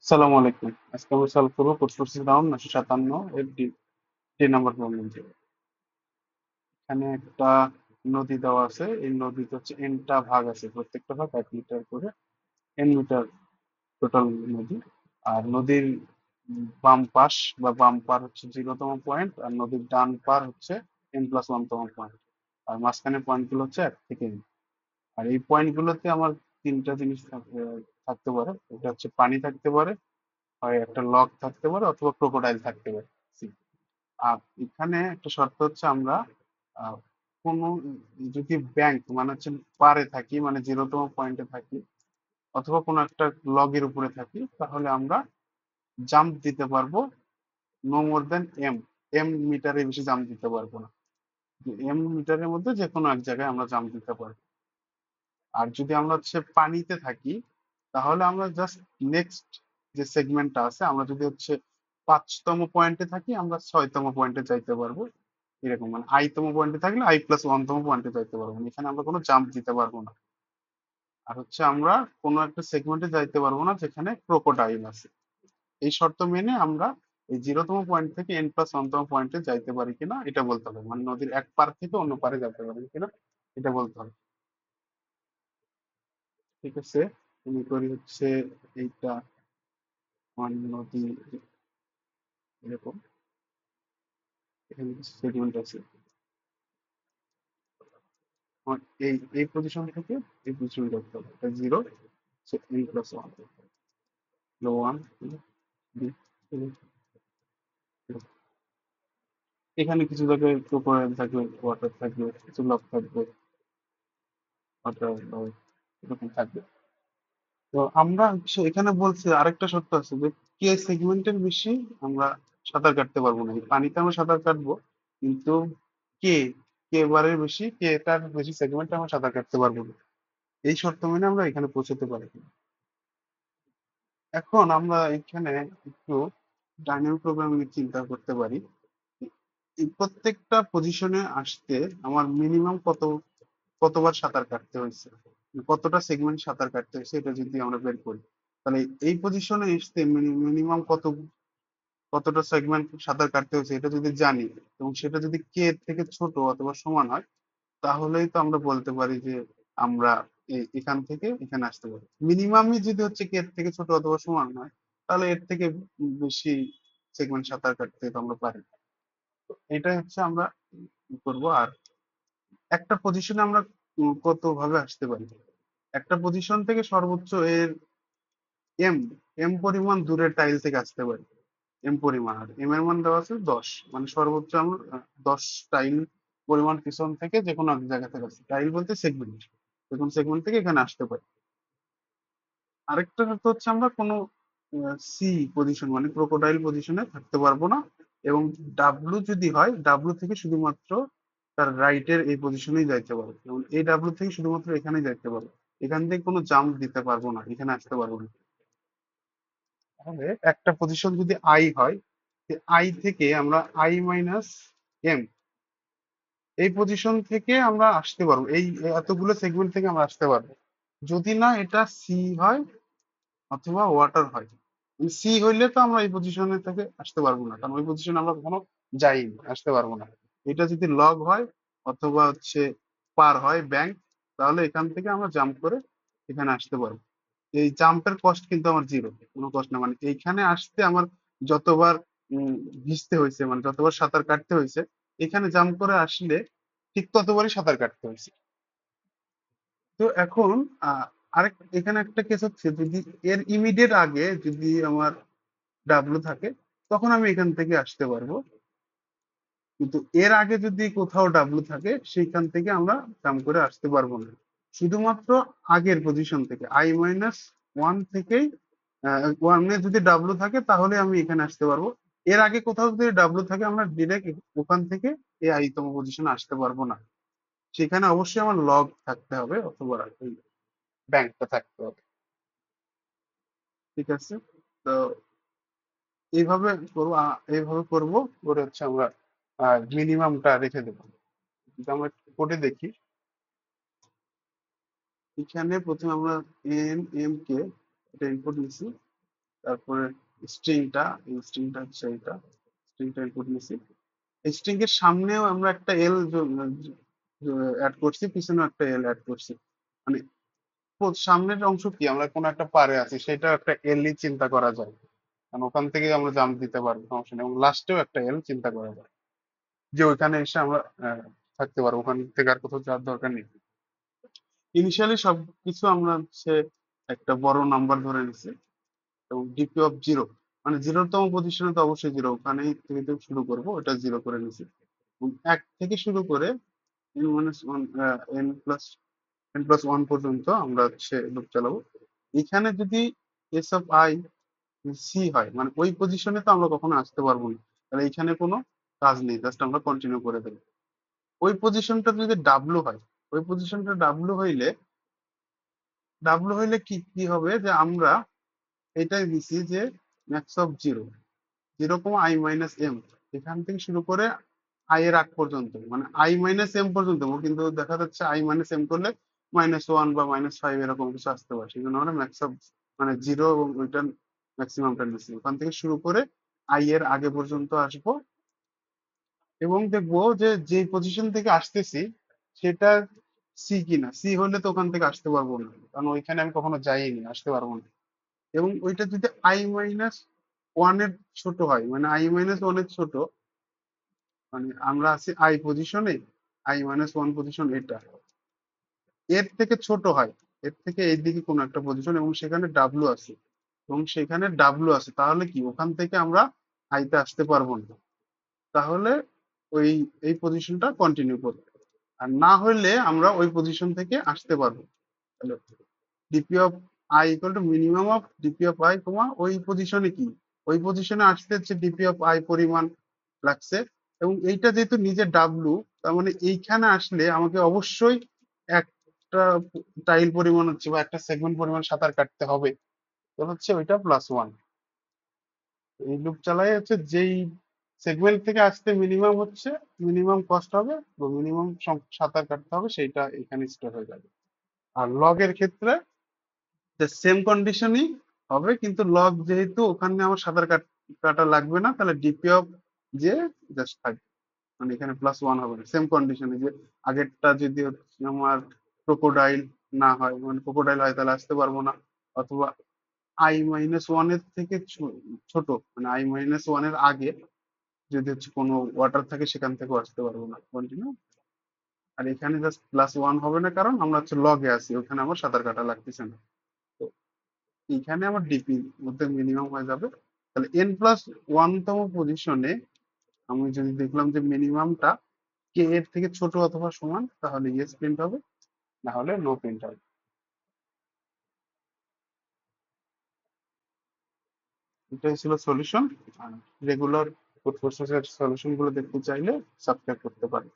আসসালামু আলাইকুম। আজকে আমরা সলভ করবো কোড ফোর্সেস রাউন্ড 957 এর ডি নাম্বার প্রবলেম থেকে। এখানে একটা নদী দেওয়া আছে। এই নদীতে হচ্ছে এনটা ভাগ আছে, প্রত্যেকটা ভাগ 1 মিটার করে, এন মিটার টোটাল নদী। আর নদীর বাম পাশ বা বাম পার হচ্ছে 0তম পয়েন্ট, আর নদীর ডান পার হচ্ছে n+1তম পয়েন্ট। আর মাঝখানে পয়েন্ট গুলো হচ্ছে 1 থেকে n। আর এই পয়েন্ট গুলোতে আমার তিনটা জিনিস থাকতে পারে। এটা হচ্ছে পানি থাকতে পারে, হয় একটা লগ থাকতে পারে, অথবা ক্রোকোডাইল থাকতে পারে। আর এখানে একটা শর্ত হচ্ছে আমরা আহ, কোনো যদি ব্যাংক মানে হচ্ছে পারে থাকি, মানে 0তম পয়েন্টে থাকি, অথবা কোনো একটা লগের উপরে থাকি, তাহলে আমরা জাম্প দিতে পারবো নো মোর দেন এম। এম মিটারে বেশি জাম্প দিতে পারবো না। এম মিটারের মধ্যে যে কোনো এক জায়গায় আমরা জাম্প দিতে পারবো। আর যদি আমরা হচ্ছে পানিতে থাকি, তাহলে আমরা জাস্ট নেক্সট যে সেগমেন্টটা আছে, আমরা যদি হচ্ছে 5তম পয়েন্টে থাকি, আমরা 6তম পয়েন্টে যাইতে পারবো। এরকম মানে আই তম পয়েন্টে থাকলে I+1তম পয়েন্টে যাইতে পারবো না, এখানে আমরা কোনো জাম্প দিতে পারবো না। আর হচ্ছে আমরা কোনো একটা সেগমেন্টে যাইতে পারবো না যেখানে ক্রোকোডাইল আছে। এই শর্ত মেনে আমরা এই 0তম পয়েন্ট থেকে n+1তম পয়েন্টে যাইতে পারি কিনা এটা বলতে হবে, মানে নদীর এক পার থেকে অন্য পারে যেতে পারি কিনা এটা বলতে হবে। ঠিক আছে, আমি করি হচ্ছে এইটা, আমার নদী এরকম, এখানে সেগমেন্ট আছে। আমার এই এই পজিশন থেকে এই পজিশন করতে হবে, এটা 0, n+1, 1, এখানে কিছু জায়গায় ক্রোকোডাইল থাকবে, ওয়াটার থাকবে, কিছু লক থাকবে, ওয়াটার এরকম থাকবে। তো আমরা হচ্ছে এখানে বলছে আরেকটা শর্ত আছে যে কে সেগমেন্টের বেশি আমরা সাঁতার কাটতে পারবো না। এই পানিতে আমরা সাঁতার কাটবো, কিন্তু কে কে বারের বেশি, কে তার বেশি সেগমেন্টে আমরা সাঁতার কাটতে পারবো না। এই শর্ত মেনে আমরা এখানে পৌঁছতে পারি। এখন আমরা এখানে একটু ডাইনামিক প্রোগ্রামিং এর চিন্তা করতে পারি। এই প্রত্যেকটা পজিশনে আসতে আমার মিনিমাম কতবার সাঁতার কাটতে হয়েছে, কতটা সেগমেন্ট সাঁতার কাটতে হয়েছে, এটা যদি আমরা বের করি, তাহলে এই পজিশনে আসতে মিনিমাম কতটা সেগমেন্ট সাঁতার কাটতে হয়েছে এটা যদি জানি, এবং সেটা যদি কে এর থেকে ছোট অথবা সমান হয়, তাহলেই তো আমরা বলতে পারি যে আমরা এখান থেকে এখানে আসতে পারি। মিনিমামই যদি হচ্ছে কে এর থেকে ছোট অথবা সমান হয়, তাহলে এর থেকে বেশি সেগমেন্ট সাঁতার কাটতে তো আমরা পারি। এটাই হচ্ছে আমরা করবো। আর একটা পজিশনে আমরা কত ভাবে আসতে পারি, একটা পজিশন থেকে সর্বোচ্চ এর এম এম পরিমাণ দূরের টাইল থেকে আসতে পারি। এম পরিমাণ, আর এম এর মান দেওয়া আছে 10, মানে সর্বোচ্চ আমরা 10 টাইল পরিমাণ পিছন থেকে যে কোনো এক জায়গা থেকে আসতে, টাইল বলতে সেগমেন্ট, যে কোনো সেগমেন্ট থেকে এখানে আসতে পারি। আরেকটা শর্ত হচ্ছে আমরা কোনো সি পজিশন মানে ক্রোকোডাইল পজিশনে থাকতে পারবো না, এবং ডাব্লু যদি হয়, ডাব্লু থেকে শুধুমাত্র তার রাইটের এই পজিশনেই যাইতে পারবো, এবং এই ডাব্লু থেকে শুধুমাত্র এখানেই যাইতে পারবো। এখান থেকে কোনো জাম্প দিতে পারবো না, এখানে আসতে পারবো না। তাহলে একটা পজিশন যদি আই হয়, আই থেকে আমরা I-M এই পজিশন থেকে আমরা আসতে পারবো, এই এতগুলো সেগমেন্ট থেকে আমরা আসতে পারবো, যদি না এটা সি হয় অথবা ওয়াটার হয়। সি হইলে তো আমরা এই পজিশনে থেকে আসতে পারবো না, কারণ ওই পজিশনে আমরা কখনো যাইনি, আসতে পারবো না। এটা যদি লগ হয় অথবা হচ্ছে পার হয় ব্যাংক, তাহলে এখান থেকে আমরা জাম্প করে এখানে আসতে পারবো। এই জাম্পের কস্ট কিন্তু আমার 0, কোনো কষ্ট না, মানে এইখানে আসতে আমার যতবার উম, ভিজতে হয়েছে, মানে যতবার সাঁতার কাটতে হয়েছে, এখানে জাম্প করে আসলে ঠিক ততবারই সাঁতার কাটতে হয়েছে। তো এখন আহ, আরেক এখানে একটা কেস হচ্ছে, যদি এর ইমিডিয়েট আগে যদি আমার ডাব্লু থাকে, তখন আমি এখান থেকে আসতে পারবো। কিন্তু এর আগে যদি কোথাও ডাব্লু থাকে, সেইখান থেকে আমরা জাম্প করে আসতে পারবো না। শুধুমাত্র আগের পজিশন থেকে I-1 থেকেই, ওয়ানে যদি ডাব্লু থাকে তাহলে আমি এখানে আসতে পারবো। এর আগে কোথাও যদি ডাব্লু থাকে, আমরা ডিরেক্ট ওখান থেকে এই আইতম পজিশনে আসতে পারবো না। সেখানে অবশ্যই আমার লগ থাকতে হবে অথবা ওই ব্যাংকটা থাকতে হবে। ঠিক আছে, তো এইভাবে করবো, এইভাবে করবো করে হচ্ছে আমরা মিনিমামটা রেখে দেবো। যদি আমরা কোডে দেখি, এখানে প্রথমে আমরা এন এম কে এটা ইনপুট নিছি, তারপরে স্ট্রিংটা, এই স্ট্রিংটা হচ্ছে এইটা, স্ট্রিংটা ইনপুট নিছি। এই স্ট্রিং এর সামনেও আমরা একটা এল অ্যাড করছি, পিছনেও একটা এল অ্যাড করছি। মানে সামনের অংশ কি, আমরা কোনো একটা পারে আছি, সেটা একটা এল ই চিন্তা করা যায়, কারণ ওখান থেকে আমরা জাম্প দিতে পারবো, সমস্যা নেই। এবং লাস্টেও একটা এল চিন্তা করা যায়, যে ওইখানে এসে আমরা থাকতে পারবো, ওখান থেকে আর কোথাও যাওয়ার দরকার নেই। ইনিশিয়ালি সবকিছু আমরা হচ্ছে একটা বড় নাম্বার ধরে নিছি, এবং ডিপি অফ জিরো, মানে জিরোতম পজিশনে তো অবশ্যই জিরো, ওখানেই থেকে তো শুরু করবো, ওটা জিরো করে নিছি। এবং এক থেকে শুরু করে N minus one, N plus one পর্যন্ত আমরা হচ্ছে লুপ চালাবো। এখানে যদি এস অফ আই সি হয়, মানে ওই পজিশনে তো আমরা কখনো আসতে পারবো না, তাহলে এখানে কোনো কাজ নেই, জাস্ট আমরা কন্টিনিউ করে দেবো। ওই পজিশনটা যদি ডাব্লু হয়, ওই পজিশনটা ডাব্লু হইলে কি কি হবে, যে আমরা এটাই দিছি যে max of zero, zero comma I minus M, এখান থেকে শুরু করে আই এর আগ পর্যন্ত, মানে আই মাইনাস এম পর্যন্ত। কিন্তু দেখা যাচ্ছে আই মাইনাস এম করলে -1 বা -5 এরকম কিছু আসতে পারে, সেই জন্য আমরা ম্যাক্স অফ, মানে জিরো এবং ওইটার ম্যাক্সিমামটা নিচ্ছি। ওখান থেকে শুরু করে আই এর আগে পর্যন্ত আসবো, এবং দেখবো যে যে পজিশন থেকে আসতেছি সেটা সি কিনা। সি হলে তো ওখান থেকে আসতে পারবো না, কারণ ওইখানে আমি কখনো যাইনি, আসতে পারবো না। এবং ওইটা যদি আই মাইনাস ওয়ান এর ছোট হয়, মানে আই মাইনাস ওয়ান এর ছোট, মানে আমরা আছি আই পজিশনে, আই মাইনাস ওয়ান পজিশন এটা, এর থেকে ছোট হয়, এর থেকে এইদিকে কোনো একটা পজিশন, এবং সেখানে ডাব্লু আছে, তাহলে কি ওখান থেকে আমরা আইতে আসতে পারবো না, তাহলে ওই এই পজিশনটা কন্টিনিউ করবে। আর না হলে আমরা ওই পজিশন থেকে আসতে পারবো। তাহলে DP of i equal to minimum of DP of i comma ওই পজিশনে কি, ওই পজিশনে আসতে হচ্ছে ডিপি অফ আই পরিমাণ লাগছে। এবং এইটা যেহেতু নিজে ডাব্লু, তার মানে এইখানে আসলে আমাকে অবশ্যই একটা টাইল পরিমাণ হচ্ছে বা একটা সেগমেন্ট পরিমাণ সাঁতার কাটতে হবে, তো হচ্ছে ওইটা +1। এই লুপ চালাই হচ্ছে যেই সেগমেন্ট থেকে আসতে মিনিমাম কস্ট হবে বা মিনিমাম সাঁতার কাটতে হবে, সেইটা এখানে স্টোর হয়ে যাবে। আর লগের ক্ষেত্রে সেম কন্ডিশনই হবে, কিন্তু লগ যেহেতু ওখানে আমার সাঁতার কাটা লাগবে না, তাহলে ডিপি অফ যে জাস্ট থাকবে, মানে এখানে +1 হবে না, সেম কন্ডিশনে। যে আগেরটা যদি হচ্ছে আমার ক্রোকোডাইল না হয়, মানে ক্রোকোডাইল হয় তাহলে আসতে পারবো না, অথবা আই মাইনাস ওয়ান এর থেকে ছোট, মানে আই মাইনাস ওয়ান এর আগে যদি হচ্ছে কোনো ওয়াটার থাকে, সেখান থেকেও আসতে পারবো না, কন্টিনিউ। আর এখানে জাস্ট +1 হবে না, কারণ আমরা হচ্ছে লগে আছি, ওখানে আমার সাঁতার কাটা লাগতেছে না। তো এইখানে আমার ডিপি মধ্যে মিনিমাম হয়ে যাবে। তাহলে n+1 তম পজিশনে আমি যদি দেখলাম যে মিনিমামটা কে এর থেকে ছোট অথবা সমান, তাহলে ইয়েস প্রিন্ট হবে, না হলে নো প্রিন্ট হবে। এটাই ছিল সলিউশন। আর রেগুলার কোড প্রসেসের সলিউশন গুলো দেখতে চাইলে সাবস্ক্রাইব করতে পারেন।